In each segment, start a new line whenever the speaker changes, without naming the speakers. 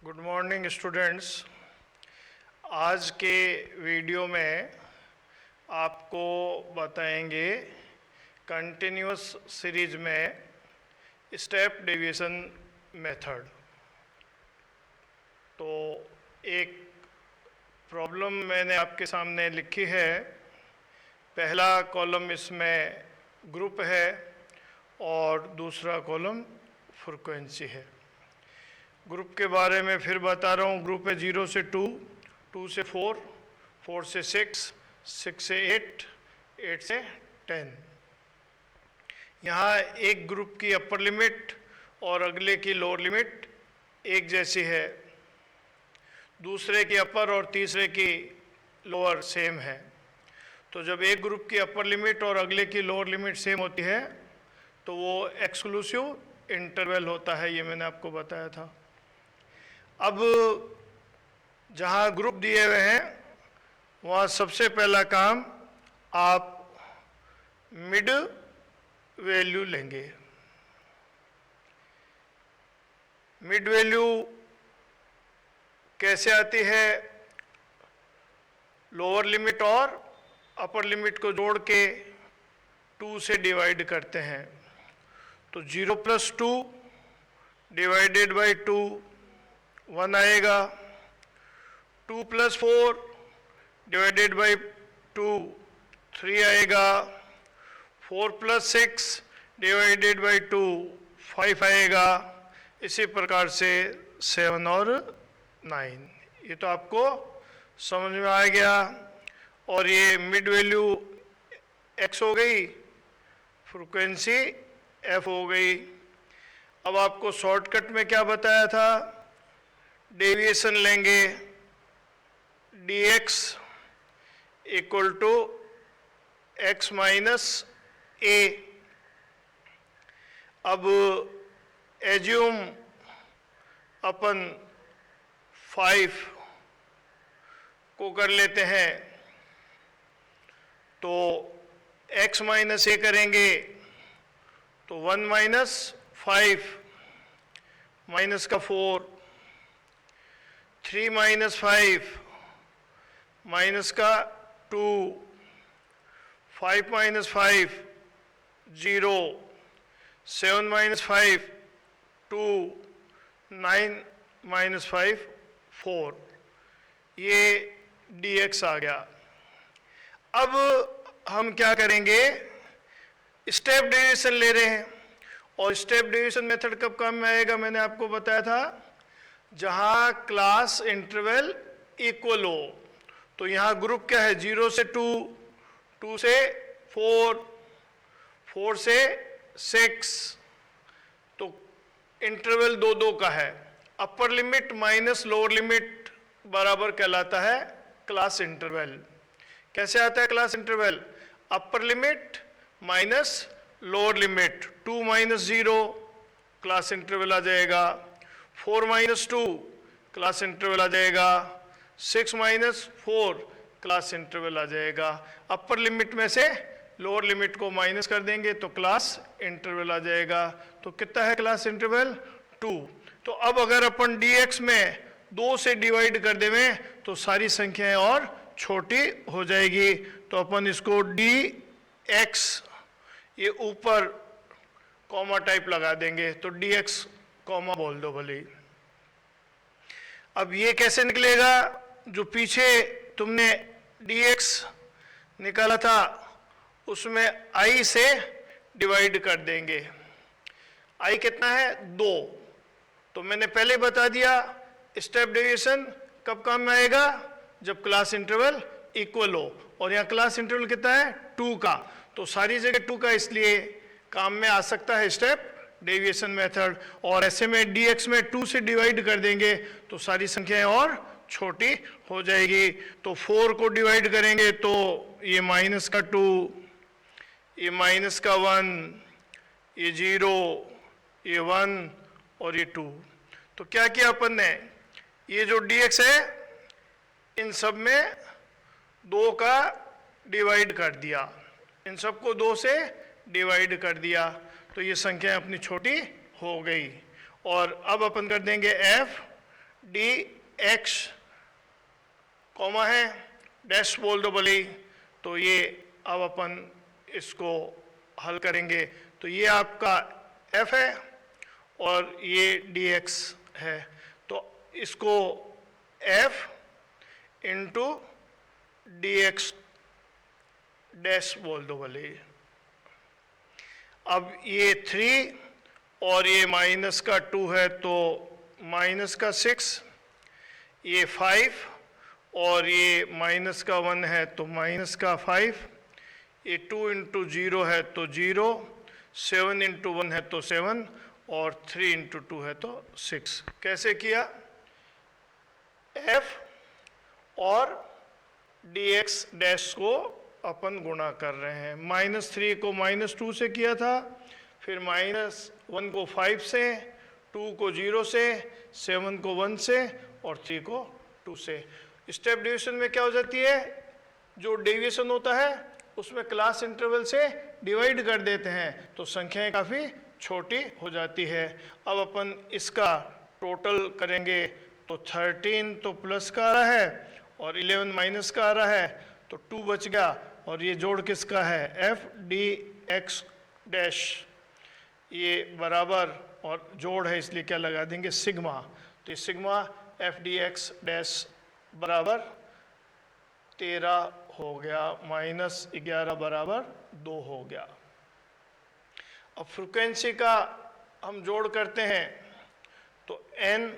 Good morning students. आज के video में आपको बताएंगे कंटिन्यूअस सीरीज में स्टेप डेविएशन मेथड। तो एक प्रॉब्लम मैंने आपके सामने लिखी है। पहला कॉलम इसमें ग्रुप है और दूसरा कॉलम फ्रीक्वेंसी है। ग्रुप के बारे में फिर बता रहा हूँ। ग्रुप है 0 से 2, 2 से 4, 4 से 6, 6 से 8, 8 से 10। यहाँ एक ग्रुप की अपर लिमिट और अगले की लोअर लिमिट एक जैसी है, दूसरे की अपर और तीसरे की लोअर सेम है। तो जब एक ग्रुप की अपर लिमिट और अगले की लोअर लिमिट सेम होती है तो वो एक्सक्लूसिव इंटरवल होता है। ये मैंने आपको बताया था। अब जहाँ ग्रुप दिए हुए हैं वहाँ सबसे पहला काम आप मिड वैल्यू लेंगे। मिड वैल्यू कैसे आती है? लोअर लिमिट और अपर लिमिट को जोड़ के 2 से डिवाइड करते हैं। तो 0 + 2 डिवाइडेड बाई 2 1 आएगा। 2 + 4 डिवाइडेड बाई 2 3 आएगा। 4 + 6 डिवाइडेड बाई 2 5 आएगा। इसी प्रकार से 7 और 9। ये तो आपको समझ में आ गया। और ये मिड वैल्यू x हो गई, फ्रीक्वेंसी f हो गई। अब आपको शॉर्टकट में क्या बताया था? डेविएशन लेंगे dx = x - a। अब एज्यूम अपन 5 को कर लेते हैं। तो x - a करेंगे तो 1 - 5 माइनस का 4, 3 - 5 माइनस का 2, 5 - 5 0, 7 - 5 2, 9 - 5 4। ये dx आ गया। अब हम क्या करेंगे? स्टेप डेविएशन ले रहे हैं। और स्टेप डेविएशन मेथड कब काम में आएगा? मैंने आपको बताया था जहां क्लास इंटरवल इक्वल हो। तो यहां ग्रुप क्या है? 0 से 2, 2 से 4, 4 से 6। तो इंटरवल 2-2 का है। Upper limit minus lower limit बराबर कहलाता है क्लास इंटरवल। कैसे आता है class interval? Upper limit minus lower limit. 2 - 0 class interval आ जाएगा। 4 - 2 क्लास इंटरवल आ जाएगा। 6 - 4 क्लास इंटरवल आ जाएगा। अपर लिमिट में से लोअर लिमिट को माइनस कर देंगे तो क्लास इंटरवल आ जाएगा। तो कितना है क्लास इंटरवल? 2। तो अब अगर अपन dx में 2 से डिवाइड कर देवें तो सारी संख्याएं और छोटी हो जाएगी। तो अपन इसको dx ये ऊपर कॉमा टाइप लगा देंगे। तो dx कॉमा बोल दो भले। अब ये कैसे निकलेगा? जो पीछे तुमने dx निकाला था उसमें i से डिवाइड कर देंगे। i कितना है? 2। तो मैंने पहले बता दिया स्टेप डेविएशन कब काम में आएगा? जब क्लास इंटरवल इक्वल हो। और यहाँ क्लास इंटरवल कितना है? 2 का। तो सारी जगह 2 का, इसलिए काम में आ सकता है स्टेप डेविएशन मेथड। और ऐसे में dx में 2 से डिवाइड कर देंगे तो सारी संख्याएं और छोटी हो जाएगी। तो 4 को डिवाइड करेंगे तो ये माइनस का 2, ये माइनस का 1, ये 0, ये 1 और ये 2। तो क्या किया अपन ने? ये जो dx है इन सब में 2 का डिवाइड कर दिया। इन सबको 2 से डिवाइड कर दिया तो ये संख्या अपनी छोटी हो गई। और अब अपन कर देंगे f डी एक्स कॉमा है, डैश बोल दो भले ही, तो ये अब अपन इसको हल करेंगे। तो ये आपका f है और ये dx है, तो इसको f इंटू dx डैश बोल दो भले ही। अब ये 3 और ये माइनस का 2 है तो माइनस का 6, ये 5 और ये माइनस का 1 है तो माइनस का 5, ये 2 इंटू 0 है तो 0, 7 इंटू 1 है तो 7 और 3 इंटू 2 है तो 6। कैसे किया? f और dx डैश को अपन गुणा कर रहे हैं। -3 को -2 से किया था, फिर -1 को 5 से, 2 को 0 से, 7 को 1 से और 3 को 2 से। स्टेप डिवीजन में क्या हो जाती है, जो डेविएशन होता है उसमें क्लास इंटरवल से डिवाइड कर देते हैं तो संख्याएं काफ़ी छोटी हो जाती है। अब अपन इसका टोटल करेंगे तो 13 तो प्लस का आ रहा है और 11 माइनस का आ रहा है, तो 2 बच गया और ये जोड़ किसका है, एफ डी एक्स डैश, ये बराबर और जोड़ है इसलिए क्या लगा देंगे, सिग्मा। तो ये sigma f D x dash बराबर 13 हो गया, -11 बराबर 2 हो गया। अब फ्रीक्वेंसी का हम जोड़ करते हैं तो n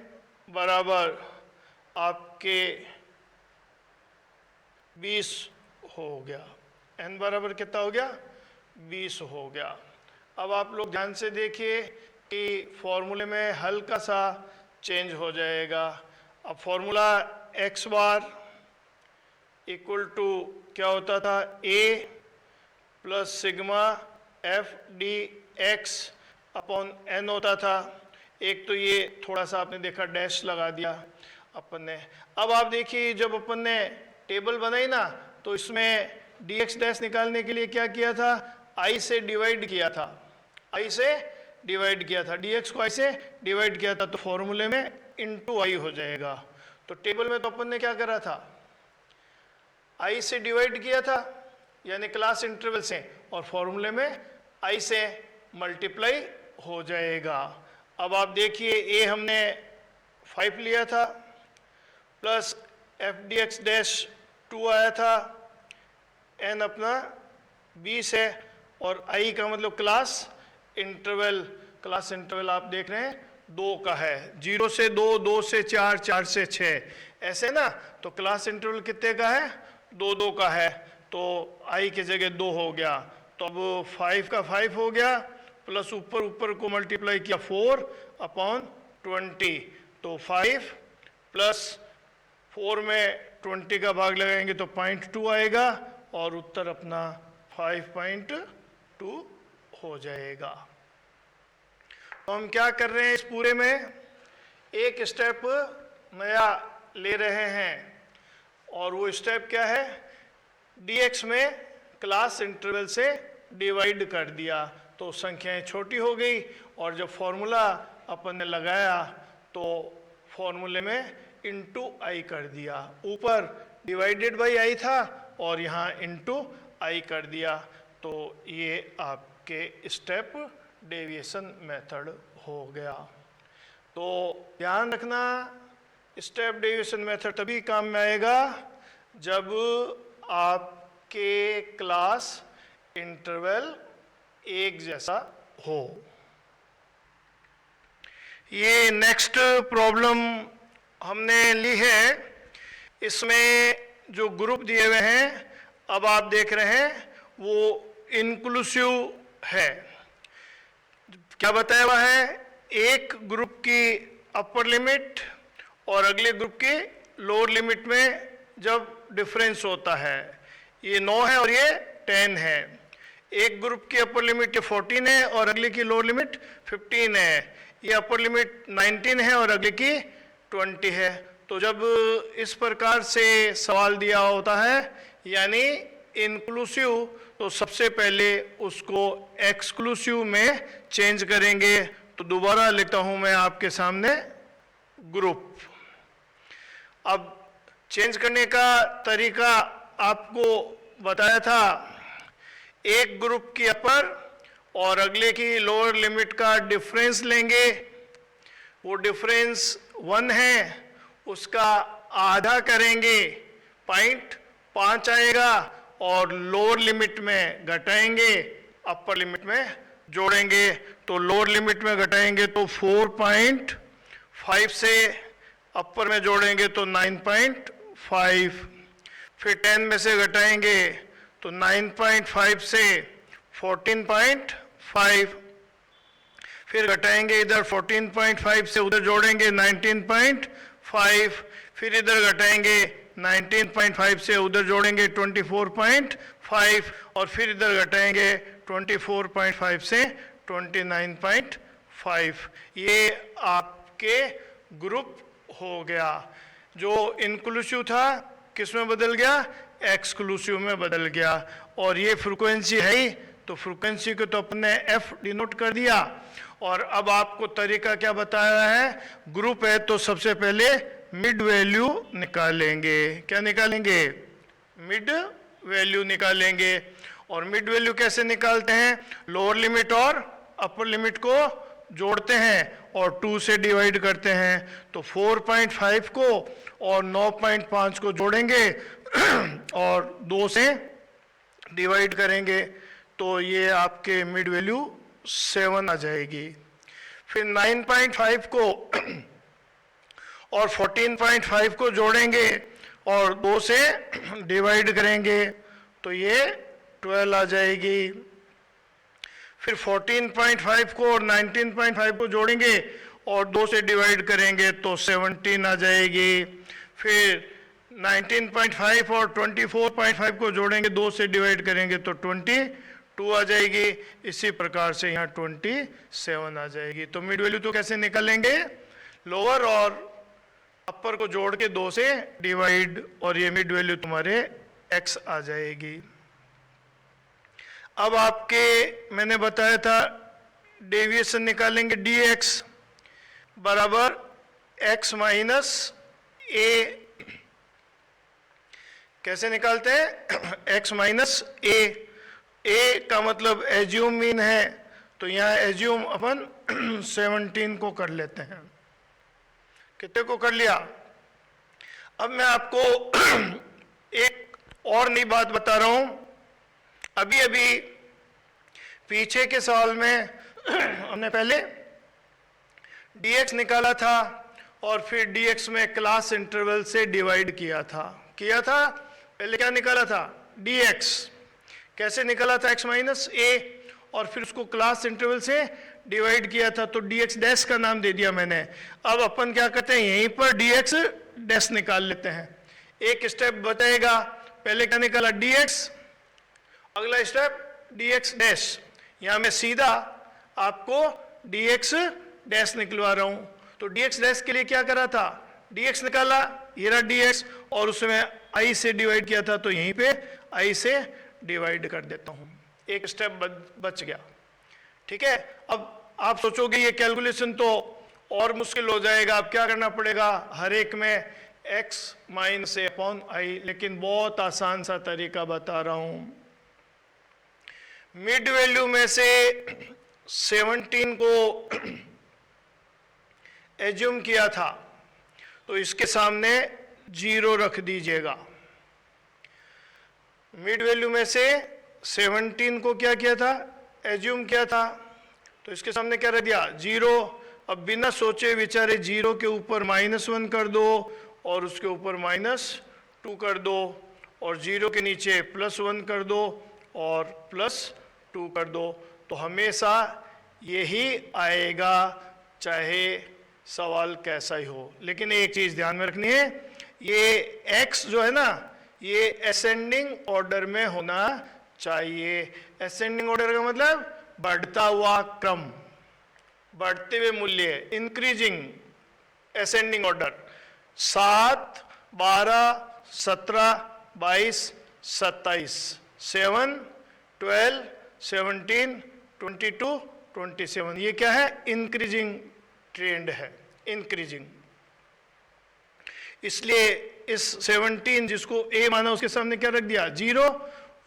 बराबर आपके 20 हो गया। n बराबर कितना हो गया, 20 हो गया। अब आप लोग ध्यान से देखिए कि फॉर्मूले में हल्का सा चेंज हो जाएगा। अब formula x bar equal to क्या होता था, a plus sigma f D x upon n होता था। एक तो ये थोड़ा सा आपने देखा डैश लगा दिया अपन ने। अब आप देखिए जब अपन ने टेबल बनाई ना तो इसमें dx डैश निकालने के लिए क्या किया था, i से डिवाइड किया था, i से डिवाइड किया था, dx को i से डिवाइड किया था, तो फॉर्मूले में इंटू i हो जाएगा। तो टेबल में तो अपन ने क्या करा था, i से डिवाइड किया था यानी क्लास इंटरवल से, और फॉर्मूले में i से मल्टीप्लाई हो जाएगा। अब आप देखिए a हमने 5 लिया था plus F D x dash 2 आया था, n अपना 20 है और i का मतलब क्लास इंटरवल, क्लास इंटरवल आप देख रहे हैं 2 का है, 0 से 2, 2 से 4, 4 से 6, ऐसे ना। तो क्लास इंटरवल कितने का है, 2, 2 का है, तो i की जगह 2 हो गया। तो अब 5 का 5 हो गया प्लस ऊपर को मल्टीप्लाई किया 4 अपॉन 20, तो 5 प्लस 4 में 20 का भाग लगाएंगे तो 0.2 आएगा और उत्तर अपना 5.2 हो जाएगा। तो हम क्या कर रहे हैं, इस पूरे में एक स्टेप नया ले रहे हैं और वो स्टेप क्या है, dx में क्लास इंटरवल से डिवाइड कर दिया तो संख्याएं छोटी हो गई, और जब फॉर्मूला अपन ने लगाया तो फॉर्मूले में इंटू आई कर दिया, ऊपर डिवाइडेड बाई आई था और यहाँ इंटू आई कर दिया, तो ये आपके स्टेप डेविएशन मेथड हो गया। तो ध्यान रखना, स्टेप डेविएशन मेथड तभी काम में आएगा जब आपके क्लास इंटरवल एक जैसा हो। ये नेक्स्ट प्रॉब्लम हमने ली है, इसमें जो ग्रुप दिए हुए हैं अब आप देख रहे हैं वो इंक्लूसिव है। क्या बताया हुआ है, एक ग्रुप की अपर लिमिट और अगले ग्रुप की लोअर लिमिट में जब डिफरेंस होता है, ये 9 है और ये 10 है। एक ग्रुप की अपर लिमिट 14 है और अगले की लोअर लिमिट 15 है, ये अपर लिमिट 19 है और अगले की 20 है। तो जब इस प्रकार से सवाल दिया होता है यानी इंक्लूसिव, तो सबसे पहले उसको एक्सक्लूसिव में चेंज करेंगे। तो दोबारा लिखता हूं मैं आपके सामने ग्रुप, अब चेंज करने का तरीका आपको बताया था, एक ग्रुप की अपर और अगले की लोअर लिमिट का डिफरेंस लेंगे, वो डिफरेंस 1 है, उसका आधा करेंगे, 0.5 आएगा, और लोअर लिमिट में घटाएंगे, अपर लिमिट में जोड़ेंगे। तो लोअर लिमिट में घटाएंगे तो 4.5 से अपर में जोड़ेंगे तो 9.5, फिर 10 में से घटाएंगे तो 9.5 से 14.5, फिर घटाएंगे इधर 14.5 से उधर जोड़ेंगे 19.5, फिर इधर घटाएंगे 19.5 से उधर जोड़ेंगे 24.5, और फिर इधर घटाएंगे 24.5 से 29.5। ये आपके ग्रुप हो गया। जो इंक्लूसिव था किस में बदल गया? एक्सक्लूसिव में बदल गया। और ये फ्रीक्वेंसी है ही, तो फ्रीक्वेंसी को तो अपने एफ डिनोट कर दिया। और अब आपको तरीका क्या बताया है? ग्रुप है तो सबसे पहले मिड वैल्यू निकालेंगे। क्या निकालेंगे? मिड वैल्यू निकालेंगे। और मिड वैल्यू कैसे निकालते हैं? लोअर लिमिट और अपर लिमिट को जोड़ते हैं और 2 से डिवाइड करते हैं। तो 4.5 को और 9.5 को जोड़ेंगे और 2 से डिवाइड करेंगे, तो ये आपके मिड वैल्यू 7 आ जाएगी। फिर 9.5 को और 14.5 को जोड़ेंगे और 2 से डिवाइड करेंगे, तो ये 12 आ जाएगी। फिर 14.5 को और 19.5 को जोड़ेंगे और 2 से डिवाइड करेंगे तो 17 आ जाएगी। फिर 19.5 और 24.5 को जोड़ेंगे, 2 से डिवाइड करेंगे तो 22 आ जाएगी। इसी प्रकार से यहाँ 27 आ जाएगी। तो मिड वैल्यू तो कैसे निकालेंगे? लोअर और अपर को जोड़ के 2 से डिवाइड, और ये मिड वैल्यू तुम्हारे x आ जाएगी। अब आपके मैंने बताया था डेविएशन निकालेंगे, dx बराबर x माइनस a। कैसे निकालते हैं? x minus a। a का मतलब एज्यूम मीन है, तो यहाँ एज्यूम अपन 17 को कर लेते हैं। कितने को कर लिया? अब मैं आपको एक और नई बात बता रहा हूं। अभी अभी पीछे के सवाल में हमने पहले dx निकाला था और फिर dx में क्लास इंटरवल से डिवाइड किया था। पहले क्या निकाला था? dx। कैसे निकाला था? x माइनस a, और फिर उसको क्लास इंटरवल से डिवाइड किया था, तो dx डैश का नाम दे दिया मैंने। अब अपन क्या करते हैं? यहीं पर dx डैश निकाल लेते हैं। एक स्टेप बताएगा, पहले क्या निकाला? dx, अगला स्टेप dx डैश। यहां मैं सीधा आपको dx डैश निकलवा रहा हूं। तो dx डैश के लिए क्या करा था? dx निकाला, ये रहा dx, और उसमें i से डिवाइड किया था, तो यहीं पे i से डिवाइड कर देता हूं। एक स्टेप बच गया। ठीक है। अब आप सोचोगे ये कैलकुलेशन तो और मुश्किल हो जाएगा, अब क्या करना पड़ेगा? हर एक में x minus a upon i, लेकिन बहुत आसान सा तरीका बता रहा हूं। मिड वैल्यू में से 17 को एज्यूम किया था, तो इसके सामने 0 रख दीजिएगा। मिड वैल्यू में से 17 को क्या किया था? एज्यूम किया था, तो इसके सामने क्या रख दिया? 0। अब बिना सोचे विचारे 0 के ऊपर -1 कर दो और उसके ऊपर -2 कर दो, और 0 के नीचे +1 कर दो और +2 कर दो, तो हमेशा यही आएगा, चाहे सवाल कैसा ही हो। लेकिन एक चीज ध्यान में रखनी है, ये x जो है ना, ये असेंडिंग ऑर्डर में होना चाहिए। असेंडिंग ऑर्डर का मतलब बढ़ता हुआ क्रम, बढ़ते हुए मूल्य, इंक्रीजिंग असेंडिंग ऑर्डर। 7, 12, 17, 22, 27, 7, 12, 17, 22, 27, ये क्या है? इंक्रीजिंग ट्रेंड है, इंक्रीजिंग। इसलिए इस 17 जिसको a माना उसके सामने क्या रख दिया 0,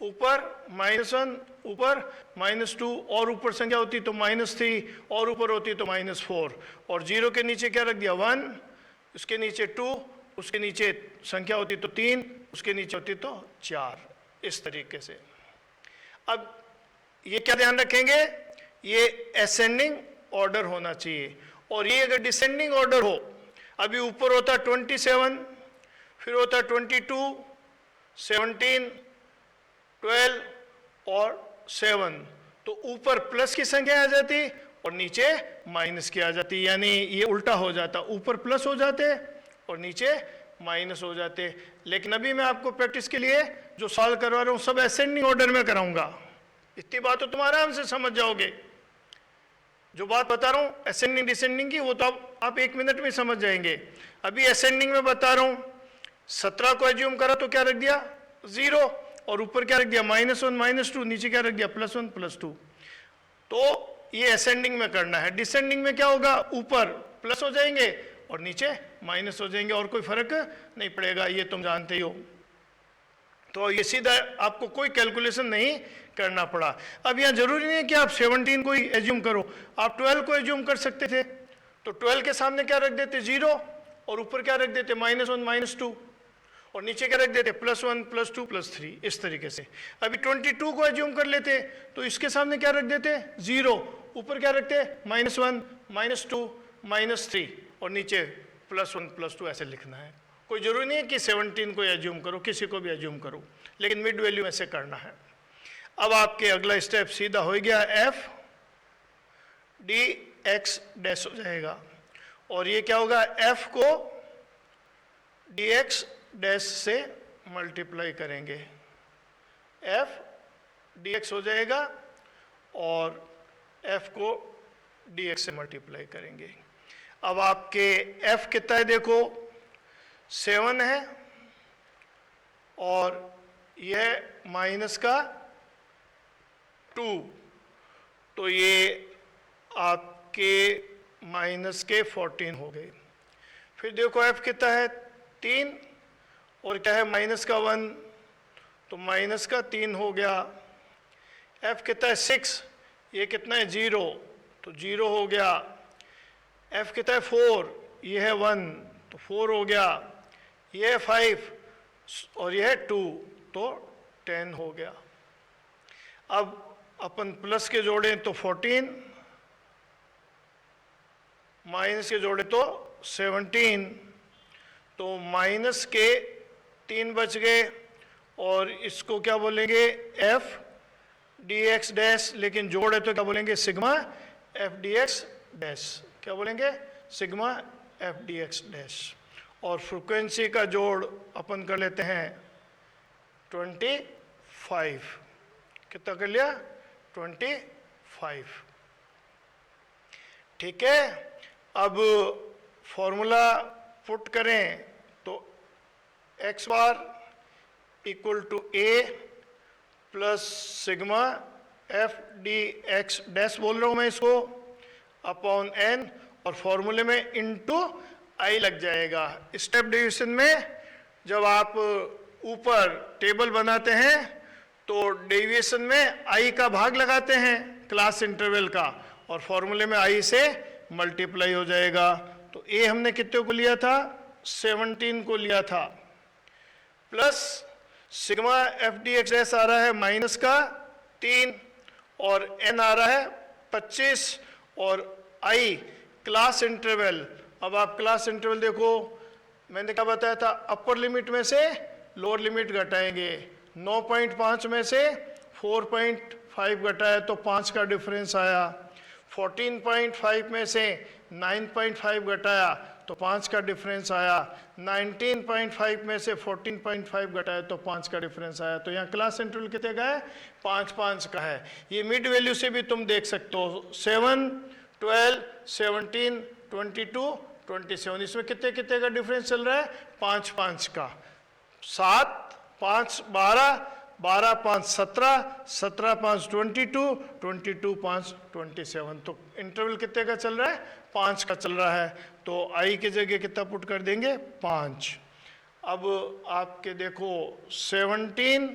ऊपर -1, ऊपर -2, और ऊपर संख्या होती तो -3, और ऊपर होती तो -4, और 0 के नीचे क्या रख दिया 1, उसके नीचे 2, उसके नीचे संख्या होती तो 3, उसके नीचे होती तो 4, इस तरीके से। अब ये क्या ध्यान रखेंगे, ये असेंडिंग ऑर्डर होना चाहिए, और ये अगर डिसेंडिंग ऑर्डर हो, अभी ऊपर होता 27, फिर होता 22, 17, 12 और 7, तो ऊपर प्लस की संख्या आ जाती और नीचे माइनस की आ जाती, यानी ये उल्टा हो जाता, ऊपर प्लस हो जाते और नीचे माइनस हो जाते। लेकिन अभी मैं आपको प्रैक्टिस के लिए जो सॉल्व करवा रहा हूँ सब असेंडिंग ऑर्डर में कराऊंगा, इतनी बात तो तुम आराम से समझ जाओगे। जो बात बता रहा हूँ असेंडिंग डिसेंडिंग की वो तो आप 1 मिनट में समझ जाएंगे। अभी असेंडिंग में बता रहा हूँ, 17 को एज्यूम करा तो क्या रख दिया 0, और ऊपर क्या रख दिया -1 -2, नीचे क्या रख दिया +1 +2। तो ये असेंडिंग में करना है। डिसेंडिंग में क्या होगा, ऊपर प्लस हो जाएंगे और नीचे माइनस हो जाएंगे, और कोई फर्क नहीं पड़ेगा, ये तुम जानते ही हो। तो ये सीधा आपको कोई कैलकुलेशन नहीं करना पड़ा। अब यहाँ जरूरी नहीं है कि आप 17 को ही एज्यूम करो, आप 12 को एज्यूम कर सकते थे। तो 12 के सामने क्या रख देते 0, और ऊपर क्या रख देते -1 -2, और नीचे क्या रख देते +1 +2 +3, इस तरीके से। अभी 22 को एज्यूम कर लेते तो इसके सामने क्या रख देते 0, ऊपर क्या रखते -1 -2 -3, और नीचे +1 +2, ऐसे लिखना है। कोई जरूरी नहीं है कि 17 को एज्यूम करो, किसी को भी एज्यूम करो, लेकिन मिड वैल्यू ऐसे करना है। अब आपके अगला स्टेप सीधा हो गया f dx डैश हो जाएगा, और ये क्या होगा f को dx डैश से मल्टीप्लाई करेंगे, f dx हो जाएगा और f को dx से मल्टीप्लाई करेंगे। अब आपके f कितना है देखो 7 है, और यह माइनस का 2, तो ये आपके माइनस के 14 हो गए। फिर देखो f कितना है 3, और क्या है माइनस का 1, तो माइनस का 3 हो गया। f कितना है 6, ये कितना है 0, तो 0 हो गया। f कितना है 4, ये है 1, तो 4 हो गया। ये है 5 और ये है 2, तो 10 हो गया। अब अपन प्लस के जोड़ें तो 14, माइनस के जोड़े तो 17, तो माइनस के 3 बच गए, और इसको क्या बोलेंगे f dx डैश, लेकिन जोड़े तो क्या बोलेंगे सिग्मा f dx डैश, क्या बोलेंगे सिग्मा f dx डैश। और फ्रीक्वेंसी का जोड़ अपन कर लेते हैं 25, कितना कर लिया 25, ठीक है। अब फॉर्मूला पुट करें तो x bar equal to a plus sigma f dx dash बोल रहा हूं मैं इसको अपॉन n, और फॉर्मूले में इनटू i लग जाएगा। स्टेप डिवीजन में जब आप ऊपर टेबल बनाते हैं तो डेविएशन में i का भाग लगाते हैं क्लास इंटरवल का, और फॉर्मूले में i से मल्टीप्लाई हो जाएगा। तो a हमने कितने को लिया था 17 को लिया था, plus sigma f dx dash आ रहा है माइनस का 3, और n आ रहा है 25, और i क्लास इंटरवल। अब आप क्लास इंटरवल देखो, मैंने क्या बताया था अपर लिमिट में से लोअर लिमिट घटाएंगे, 9.5 में से 4.5 घटाया तो 5 का डिफरेंस आया, 14.5 में से 9.5 घटाया तो 5 का डिफरेंस आया, 19.5 में से 14.5 घटाया तो 5 का डिफरेंस आया। तो यहाँ क्लास इंटरवल कितने का है 5 का है। ये मिड वैल्यू से भी तुम देख सकते हो 7, 12, 17, 22, 27, इसमें कितने का डिफरेंस चल रहा है 5 का। 7, 5, 12, 12, 5, 17, 17, 5, 22, 22, 5, 27। तो इंटरवल कितने का चल रहा है 5 का चल रहा है। तो आई की जगह कितना पुट कर देंगे 5। अब आपके देखो 17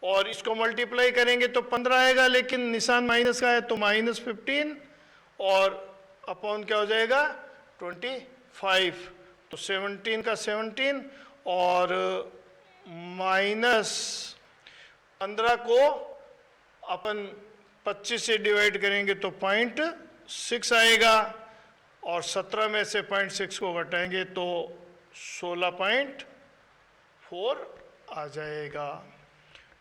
और इसको मल्टीप्लाई करेंगे तो 15 आएगा, लेकिन निशान माइनस का है तो -15 और अपॉन क्या हो जाएगा 25। तो 17 का 17 और -15 को अपन 25 से डिवाइड करेंगे तो 0.6 आएगा और 17 में से 0.6 को घटाएंगे तो 16.4 आ जाएगा।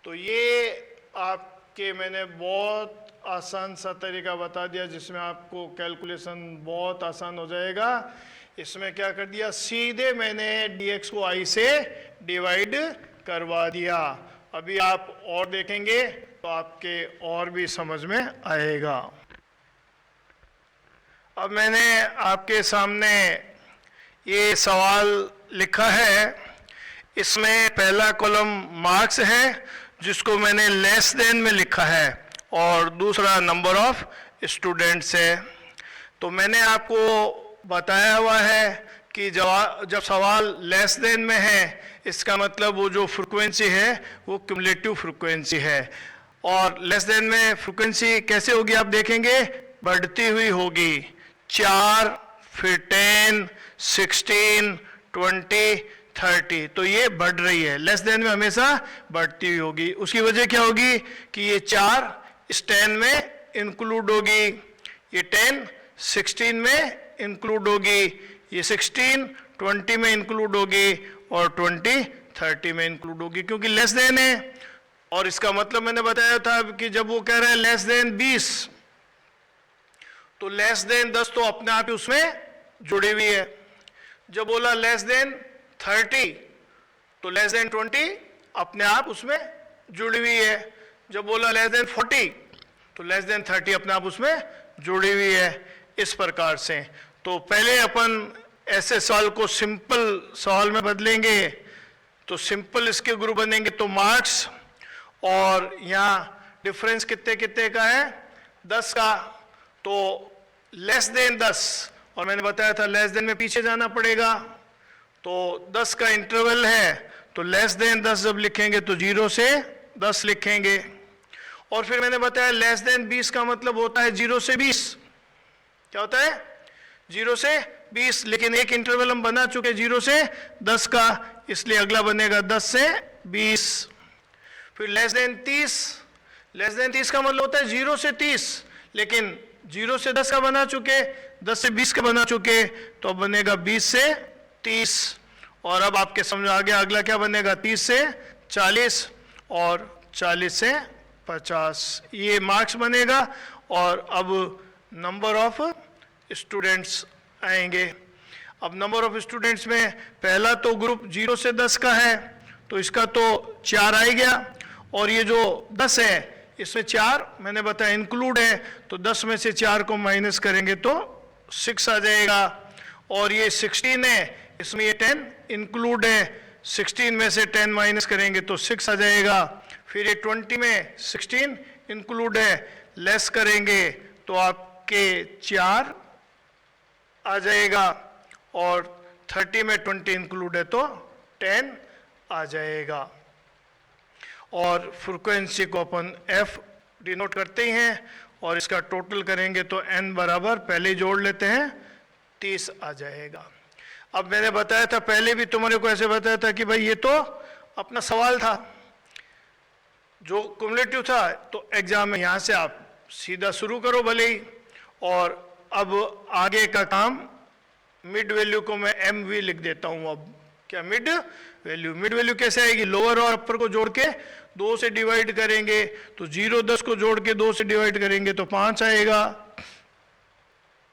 तो ये आपके मैंने बहुत आसान सा तरीका बता दिया जिसमें आपको कैलकुलेशन बहुत आसान हो जाएगा। इसमें क्या कर दिया, सीधे मैंने dx को i से डिवाइड करवा दिया। अभी आप और देखेंगे तो आपके और भी समझ में आएगा। अब मैंने आपके सामने ये सवाल लिखा है, इसमें पहला कॉलम मार्क्स है जिसको मैंने लेस देन में लिखा है और दूसरा नंबर ऑफ स्टूडेंट्स है। तो मैंने आपको बताया हुआ है कि जब सवाल लेस देन में है इसका मतलब वो जो फ्रीक्वेंसी है वो क्यूमुलेटिव फ्रीक्वेंसी है, और लेस देन में फ्रीक्वेंसी कैसे होगी आप देखेंगे, बढ़ती हुई होगी। 4 फिर 10 16 20 30, तो ये बढ़ रही है, लेस देन में हमेशा बढ़ती हुई होगी। उसकी वजह क्या होगी कि ये 4 इस 10 में इंक्लूड होगी, ये 10 16 में इंक्लूड होगी, ये 16 20 में इंक्लूड होगी और 20 30 में इंक्लूड होगी, क्योंकि लेस देन है। और इसका मतलब मैंने बताया था कि जब वो कह रहे हैं लेस देन 20 तो लेस देन 10 तो अपने आप ही उसमें जुड़ी हुई है। जब बोला लेस देन 30 तो लेस देन 20 अपने आप उसमें जुड़ी हुई है। जब बोला लेस देन 40 तो लेस देन 30 अपने आप उसमें जुड़ी हुई है। इस प्रकार से तो पहले अपन ऐसे सवाल को सिंपल सवाल में बदलेंगे, तो सिंपल इसके ग्रुप बनेंगे तो मार्क्स, और यहाँ डिफरेंस कितने कितने का है 10 का, तो लेस देन 10, और मैंने बताया था लेस देन में पीछे जाना पड़ेगा, तो 10 का इंटरवल है, तो लेस देन 10 जब लिखेंगे तो 0 से 10 लिखेंगे। और फिर मैंने बताया लेस देन 20 का मतलब होता है 0 से 20। क्या होता है 0 से 20, लेकिन एक इंटरवल हम बना चुके 0 से 10 का, इसलिए अगला बनेगा 10 से 20। फिर लेस देन 30, लेस देन 30 का मतलब होता है 0 से 30, लेकिन 0 से 10 का बना चुके, 10 से 20 का बना चुके, तो अब बनेगा 20 से 30। और अब आपके समझ आ गया अगला क्या बनेगा, 30 से 40 और 40 से 50, ये मार्क्स बनेगा। और अब नंबर ऑफ स्टूडेंट्स आएंगे। अब नंबर ऑफ स्टूडेंट्स में पहला तो ग्रुप 0 से 10 का है, तो इसका तो 4 आ गया, और ये जो 10 है इसमें 4 मैंने बताया इंक्लूड है, तो 10 में से 4 को माइनस करेंगे तो 6 आ जाएगा। और ये 16 है, इसमें ये 10 इंक्लूड है, 16 में से 10 माइनस करेंगे तो 6 आ जाएगा। फिर ये 20 में 16 इंक्लूड है, लेस करेंगे तो आपके 4 आ जाएगा, और 30 में 20 इंक्लूड है तो 10 आ जाएगा। और फ्रीक्वेंसी को अपन f डिनोट करते ही हैं, और इसका टोटल करेंगे तो n बराबर पहले जोड़ लेते हैं 30 आ जाएगा। अब मैंने बताया था पहले भी तुम्हारे को ऐसे बताया था कि भाई ये तो अपना सवाल था जो क्युमुलेटिव था, तो एग्जाम में यहाँ से आप सीधा शुरू करो भले ही। और अब आगे का काम मिड वैल्यू को मैं mv लिख देता हूँ। अब क्या मिड वैल्यू कैसे आएगी, लोअर और अपर को जोड़ के 2 से डिवाइड करेंगे तो 0 10 को जोड़ के 2 से डिवाइड करेंगे तो 5 आएगा,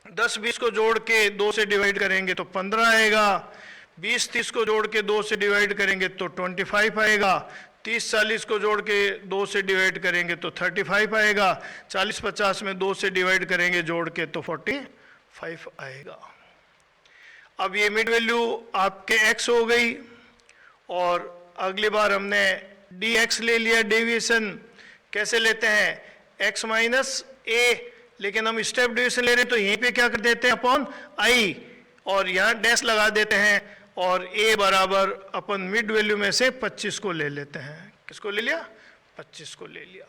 10 20 को जोड़ के 2 से डिवाइड करेंगे तो 15 आएगा, 20 30 को जोड़ के 2 से डिवाइड करेंगे तो 25 आएगा, 30 40 को जोड़ के 2 से डिवाइड करेंगे तो 35 आएगा, 40 50 में 2 से डिवाइड करेंगे जोड़ के तो 45 आएगा। अब ये मिड वैल्यू आपके x हो गई, और अगली बार हमने dx ले लिया, डेविएशन कैसे लेते हैं x माइनस a, लेकिन हम स्टेप डेविएशन ले रहे हैं तो यहीं पे क्या कर देते हैं अपॉन i, और यहाँ डैश लगा देते हैं, और a बराबर अपन मिड वैल्यू में से 25 को ले लेते हैं। किसको ले लिया? 25 को ले लिया।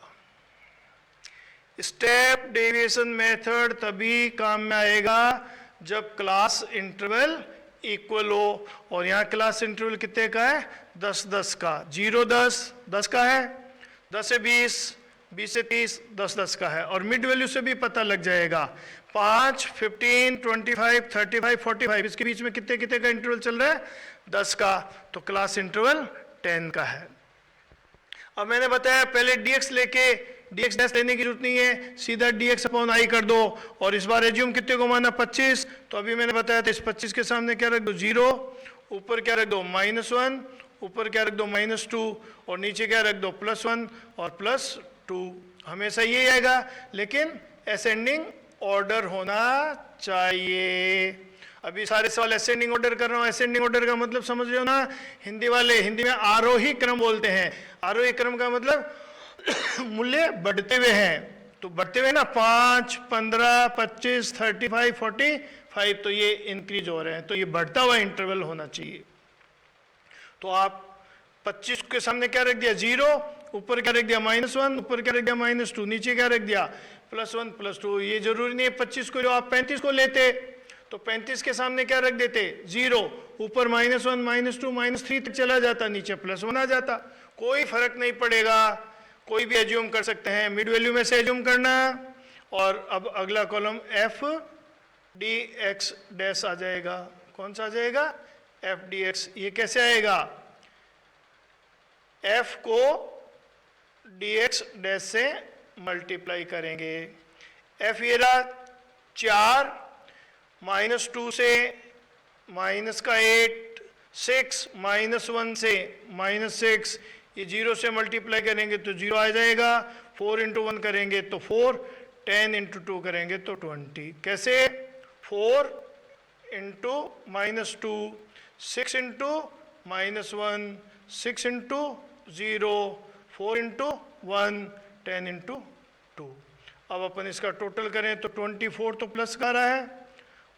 स्टेप डेविएशन मेथड तभी काम में आएगा जब क्लास इंटरवल इक्वल हो, और यहाँ क्लास इंटरवल कितने का है? 10-10 का। 0 10 10 का है, 10 से 20 20 से 30 10-10 का है, और मिड वैल्यू से भी पता लग जाएगा। 5 15 25 35 45 इसके बीच में कितने कितने का इंटरवल चल रहा है? 10 का, तो क्लास इंटरवल 10 का है। अब मैंने बताया पहले dx लेके dx डैश लेने की जरूरत नहीं है, सीधा dx अपॉन i कर दो, और इस बार एज्यूम कितने को माना? 25। तो अभी मैंने बताया था इस 25 के सामने क्या रख दो? 0, ऊपर क्या रख दो? -1, ऊपर क्या रख दो? -2, और नीचे क्या रख दो? +1 और +2। हमेशा ये आएगा, लेकिन असेंडिंग ऑर्डर होना चाहिए। अभी सारे सवाल असेंडिंग ऑर्डर कर रहा हूँ। असेंडिंग ऑर्डर का मतलब समझ रहे हो ना? हिंदी वाले हिंदी में आरोही क्रम बोलते हैं। आरोही क्रम का मतलब मूल्य बढ़ते हुए हैं, तो बढ़ते हुए ना 5 15 25 35 45, तो ये इंक्रीज हो रहे हैं, तो ये बढ़ता हुआ इंटरवल होना चाहिए। तो आप 25 के सामने क्या रख दिया? 0, ऊपर क्या रख दिया? -1, ऊपर क्या रख दिया? -2, नीचे क्या रख दिया? +1 +2। ये जरूरी नहीं है 25 को, जो आप 35 को लेते तो 35 के सामने क्या रख देते? 0, ऊपर -1 -2 -3 तक चला जाता, नीचे +1 आ जाता, कोई फर्क नहीं पड़ेगा। कोई भी एज्यूम कर सकते हैं, मिड वैल्यू में से एज्यूम करना। और अब अगला column F D x dash आ जाएगा। कौन सा आ जाएगा? F D X. ये कैसे आएगा? एफ को डी एक्स डैश से मल्टीप्लाई करेंगे। एफ ये रहा 4, -2 से -8, 6 -1 से -6, ये 0 से मल्टीप्लाई करेंगे तो 0 आ जाएगा। 4 × 1 करेंगे तो 4, 10 × 2 करेंगे तो 20। कैसे? 4 × -2, 6 × -1, 6 × 0, 4 × 1, 10 × 2। अब अपन इसका टोटल करें तो 24 तो प्लस का आ रहा है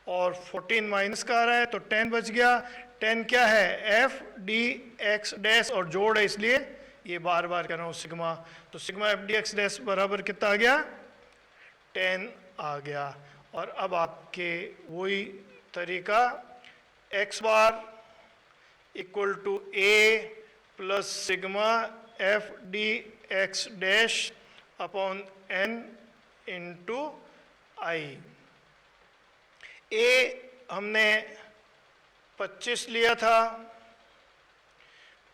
और 14 माइनस का आ रहा है, तो 10 बच गया। 10 क्या है? एफ डी एक्स डैश, और जोड़ है इसलिए ये बार बार कर रहा हूँ सिग्मा। तो sigma f D x dash बराबर कितना आ गया? 10 आ गया। और अब आपके वही तरीका x bar equal to a plus sigma f D x dash upon n into i. a हमने 25 लिया था,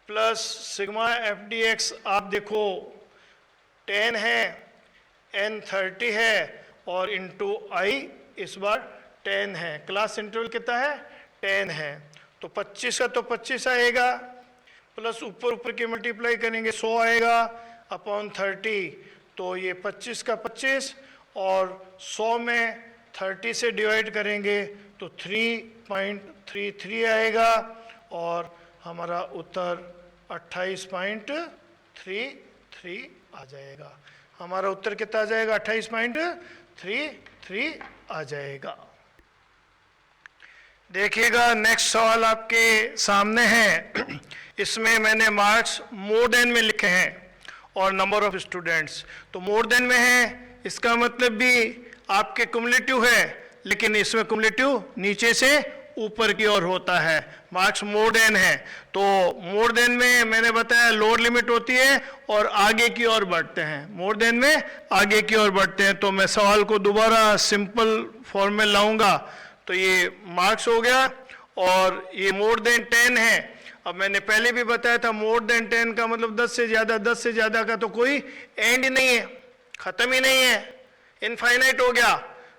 plus sigma f D x आप देखो 10 है, n 30 है, और इंटू आई इस बार 10 है। क्लास इंटरवल कितना है? 10 है। तो 25 का तो 25 आएगा, प्लस ऊपर के मल्टीप्लाई करेंगे 100 आएगा अपॉन 30, तो ये 25 का 25, और 100 में 30 से डिवाइड करेंगे तो 3.33 आएगा, और हमारा उत्तर 28.33 आ जाएगा। हमारा उत्तर कितना आ जाएगा? 28.33 आ जाएगा। देखिएगा नेक्स्ट सवाल आपके सामने है। इसमें मैंने मार्क्स मोर देन में लिखे हैं और नंबर ऑफ स्टूडेंट्स, तो मोर देन में है, इसका मतलब भी आपके कुमुलेटिव है, लेकिन इसमें कुमुलेटिव नीचे से ऊपर की ओर होता है। मार्क्स मोर देन है, तो मोर देन में मैंने बताया लोअर लिमिट होती है और आगे की ओर बढ़ते हैं। मोर देन में आगे की ओर बढ़ते हैं। तो मैं सवाल को दोबारा सिंपल फॉर्म में लाऊंगा, तो ये मार्क्स हो गया, और ये मोर देन 10 है। अब मैंने पहले भी बताया था मोर देन 10 का मतलब 10 से ज़्यादा, 10 से ज़्यादा का तो कोई एंड ही नहीं है, ख़त्म ही नहीं है, इनफाइनाइट हो गया।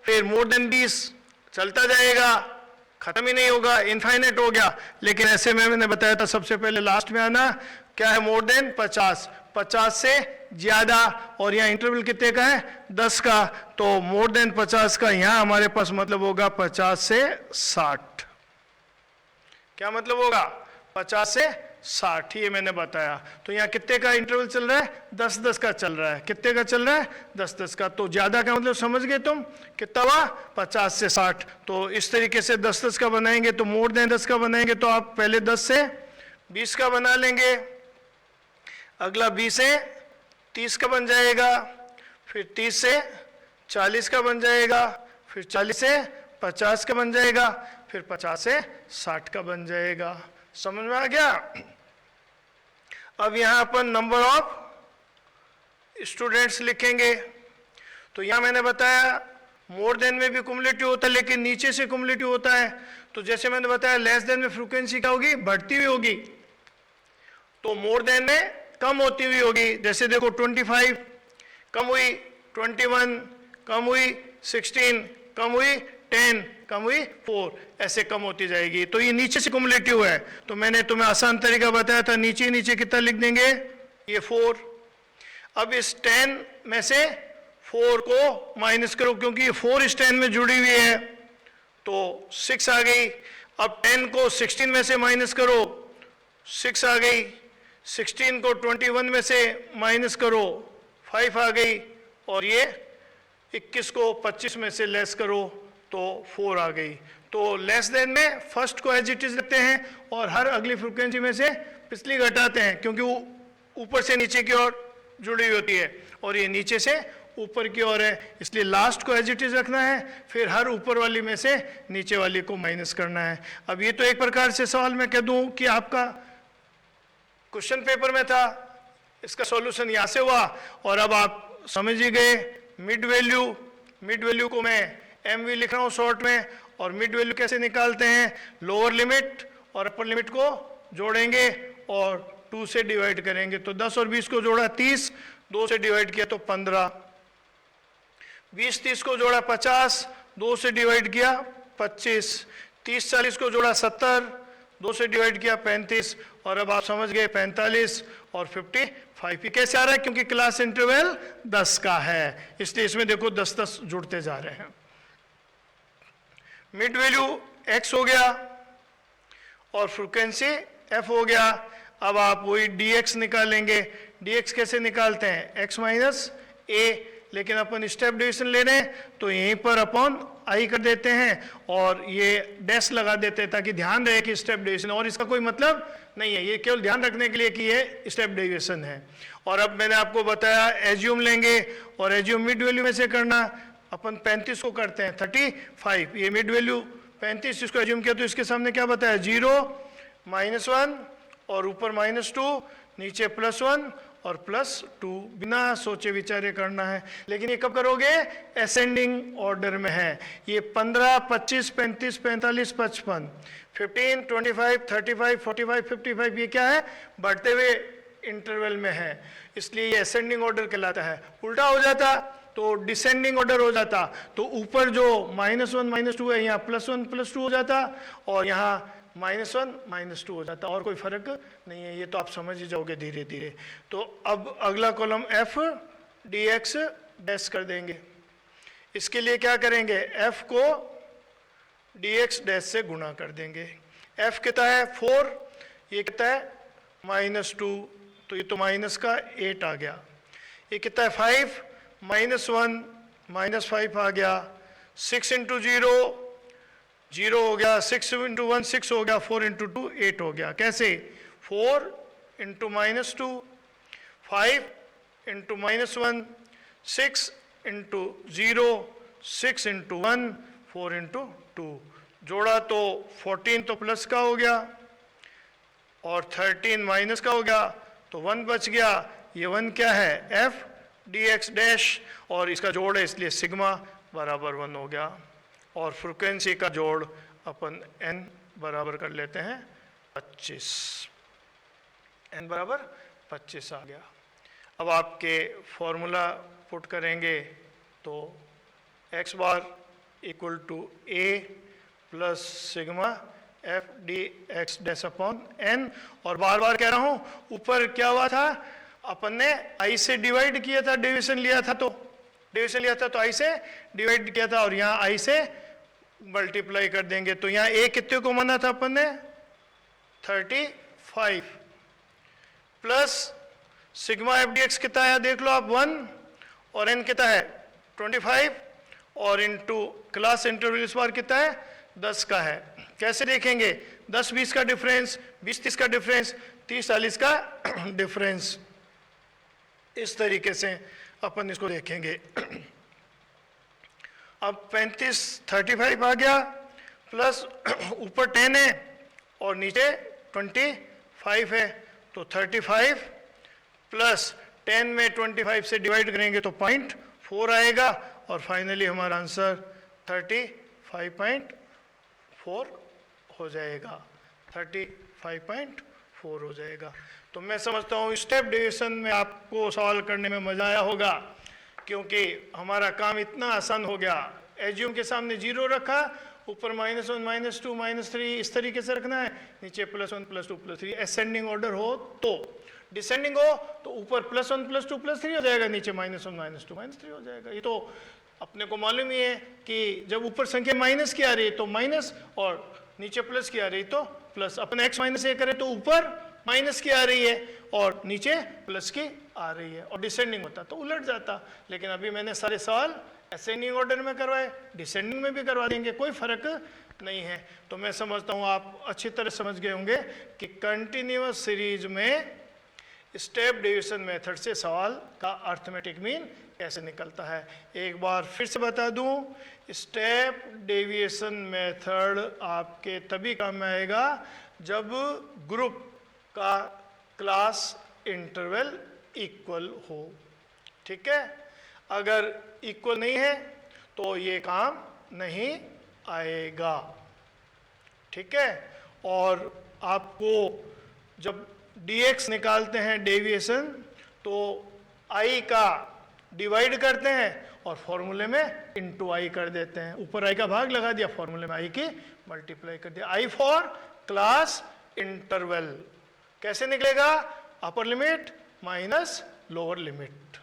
फिर मोर देन 20 चलता जाएगा, ख़त्म ही नहीं होगा, इनफाइनाइट हो गया। लेकिन ऐसे में मैंने बताया था सबसे पहले लास्ट में आना क्या है? मोर देन 50, 50 से ज़्यादा, और यहाँ इंटरवल कितने का है? 10 का, तो मोर देन 50 का यहाँ हमारे पास मतलब होगा 50 से 60। क्या मतलब होगा? 50 से 60, ये मैंने बताया। तो यहाँ कितने का इंटरवल चल रहा है? 10-10 का चल रहा है। कितने का चल रहा है? 10-10 का। तो ज़्यादा का मतलब समझ गए तुम? कितना हुआ? 50 से 60। तो इस तरीके से 10-10 का बनाएंगे, तो मोर देन 10 का बनाएंगे तो आप पहले 10 से 20 का बना लेंगे, अगला 20 से 30 का बन जाएगा, फिर 30 से 40 का बन जाएगा, फिर 40 से 50 का बन जाएगा, फिर 50 से 60 का बन जाएगा। समझ में आ गया? अब यहाँ अपन नंबर ऑफ स्टूडेंट्स लिखेंगे। तो यहाँ मैंने बताया मोर देन में भी कुमुलेटिव होता है, लेकिन नीचे से कुमुलेटिव होता है। तो जैसे मैंने बताया लेस देन में फ्रीक्वेंसी क्या होगी? बढ़ती हुई होगी। तो मोर देन में कम होती हुई होगी। जैसे देखो 25 कम हुई, 21 कम हुई, 16 कम हुई, 10 कम हुई, 4, ऐसे कम होती जाएगी। तो ये नीचे से कुमुलेटिव है। तो मैंने तुम्हें आसान तरीका बताया था, नीचे नीचे कितना लिख देंगे? ये 4। अब इस 10 में से 4 को माइनस करो, क्योंकि ये 4 इस 10 में जुड़ी हुई है, तो 6 आ गई। अब 10 को 16 में से माइनस करो, 6 आ गई। 16 को 21 में से माइनस करो, 5 आ गई। और ये 21 को 25 में से लेस करो तो 4 आ गई। तो लेस देन में फर्स्ट को एज इट इज रखते हैं और हर अगली फ्रीक्वेंसी में से पिछली घटाते हैं, क्योंकि वो ऊपर से नीचे की ओर जुड़ी हुई होती है और ये नीचे से ऊपर की ओर है, इसलिए लास्ट को एज इट इज रखना है, फिर हर ऊपर वाली में से नीचे वाली को माइनस करना है। अब ये तो एक प्रकार से सवाल मैं कह दूं कि आपका क्वेश्चन पेपर में था, इसका सॉल्यूशन यहाँ से हुआ और अब आप समझ ही गए। मिड वैल्यू को मैं MV लिख रहा हूँ शॉर्ट में, और मिड वैल्यू कैसे निकालते हैं? लोअर लिमिट और अपर लिमिट को जोड़ेंगे और 2 से डिवाइड करेंगे। तो 10 और 20 को जोड़ा 30, 2 से डिवाइड किया तो 15, 20-30 को जोड़ा 50, 2 से डिवाइड किया 25, 30-40 को जोड़ा 70, 2 से डिवाइड किया 35, और अब आप समझ गए 45 और 55। ये कैसे आ रहा है? क्योंकि क्लास इंटरवल 10 का है, इसलिए इसमें देखो 10-10 जुड़ते जा रहे हैं। मिड वैल्यू x हो गया और फ्रीक्वेंसी f हो गया। अब आप वही dx निकालेंगे। dx कैसे निकालते हैं? x माइनस a, लेकिन अपन स्टेप डिवीजन ले रहे हैं तो यहीं पर अपन i कर देते हैं और ये डैश लगा देते हैं, ताकि ध्यान रहे कि स्टेप डिवीजन, और इसका कोई मतलब नहीं है, ये केवल ध्यान रखने के लिए कि ये स्टेप डेविएशन है। और अब मैंने आपको बताया एज्यूम लेंगे, और एज्यूम मिड वैल्यू में से करना। अपन 35 को करते हैं 35, ये मिड वैल्यू 35, इसको एज्यूम किया तो इसके सामने क्या बताया? 0, -1 और ऊपर -2, नीचे +1 और +2, बिना सोचे विचारे करना है। लेकिन ये कब करोगे? असेंडिंग ऑर्डर में है। ये 15, 25, 35, 45, 55, 15, 25, 35, 45, 55, ये क्या है? बढ़ते हुए इंटरवल में है, इसलिए ये असेंडिंग ऑर्डर कहलाता है। उल्टा हो जाता तो डिसेंडिंग ऑर्डर हो जाता, तो ऊपर जो -1 -2 है यहाँ +1 +2 हो जाता, और यहाँ -1 -2 हो जाता, और कोई फर्क नहीं है। ये तो आप समझ ही जाओगे धीरे धीरे। तो अब अगला कॉलम f dx डैश कर देंगे। इसके लिए क्या करेंगे? f को dx डैश से गुणा कर देंगे। f कितना है? 4, ये कितना है? -2, तो ये तो माइनस का 8 आ गया। ये कितना है? 5, -1 -5 आ गया। 6 × 0 0 हो गया, 6 × 1 6 हो गया, 4 × 2 8 हो गया। कैसे? 4 × -2, 5 × -1, 6 × 0, 6 × 1, 4 × 2, जोड़ा तो 14 तो प्लस का हो गया और 13 माइनस का हो गया, तो 1 बच गया। ये 1 क्या है? f dx डैश, और इसका जोड़ है इसलिए सिग्मा बराबर 1 हो गया। और फ्रीक्वेंसी का जोड़ अपन n बराबर कर लेते हैं 25, n बराबर 25 आ गया। अब आपके फॉर्मूला पुट करेंगे तो x bar equal to a plus sigma f dx dash upon n, और बार बार कह रहा हूँ ऊपर क्या हुआ था? अपन ने i से डिवाइड किया था, डिवीजन लिया था तो i से डिवाइड किया था, और यहाँ i से मल्टीप्लाई कर देंगे। तो यहाँ a कितने को माना था अपन ने? 35, plus sigma f D x कितना है देख लो आप 1 और n कितना है 25 और इनटू क्लास इंटरवल इस बार कितना है 10 का है। कैसे देखेंगे 10-20 का डिफरेंस, 20-30 का डिफरेंस, 30-40 का डिफरेंस, इस तरीके से अपन इसको देखेंगे। अब 35 आ गया प्लस ऊपर 10 है और नीचे 25 है, तो 35 प्लस 10 में 25 से डिवाइड करेंगे तो 0.4 आएगा और फाइनली हमारा आंसर 35.4 हो जाएगा, 35.4 हो जाएगा। तो मैं समझता हूँ स्टेप डेविएशन में आपको सवाल करने में मजा आया होगा, क्योंकि हमारा काम इतना आसान हो गया। एज्यूम के सामने 0 रखा, ऊपर -1 -2 -3 इस तरीके से रखना है, नीचे +1 +2 +3। असेंडिंग ऑर्डर हो तो, डिसेंडिंग हो तो ऊपर +1 +2 +3 हो जाएगा, नीचे -1 -2 -3 हो जाएगा। ये तो अपने को मालूम ही है कि जब ऊपर संख्या माइनस की आ रही है तो माइनस और नीचे प्लस की आ रही तो प्लस। अपन x -a करें तो ऊपर माइनस की आ रही है और नीचे प्लस की आ रही है, और डिसेंडिंग होता तो उलट जाता। लेकिन अभी मैंने सारे सवाल असेंडिंग ऑर्डर में करवाए, डिसेंडिंग में भी करवा देंगे, कोई फर्क नहीं है। तो मैं समझता हूँ आप अच्छी तरह समझ गए होंगे कि कंटिन्यूअस सीरीज में स्टेप डेविएशन मेथड से सवाल का अर्थमेटिक मीन कैसे निकलता है। एक बार फिर से बता दूं, स्टेप डेविएशन मेथड आपके तभी काम में आएगा जब ग्रुप का क्लास इंटरवल इक्वल हो, ठीक है। अगर इक्वल नहीं है तो ये काम नहीं आएगा, ठीक है। और आपको जब dx निकालते हैं डेविएशन तो i का डिवाइड करते हैं और फॉर्मूले में इनटू i कर देते हैं। ऊपर i का भाग लगा दिया, फॉर्मूले में i की मल्टीप्लाई कर दिया। i फॉर क्लास इंटरवल कैसे निकलेगा, अपर लिमिट माइनस लोअर लिमिट।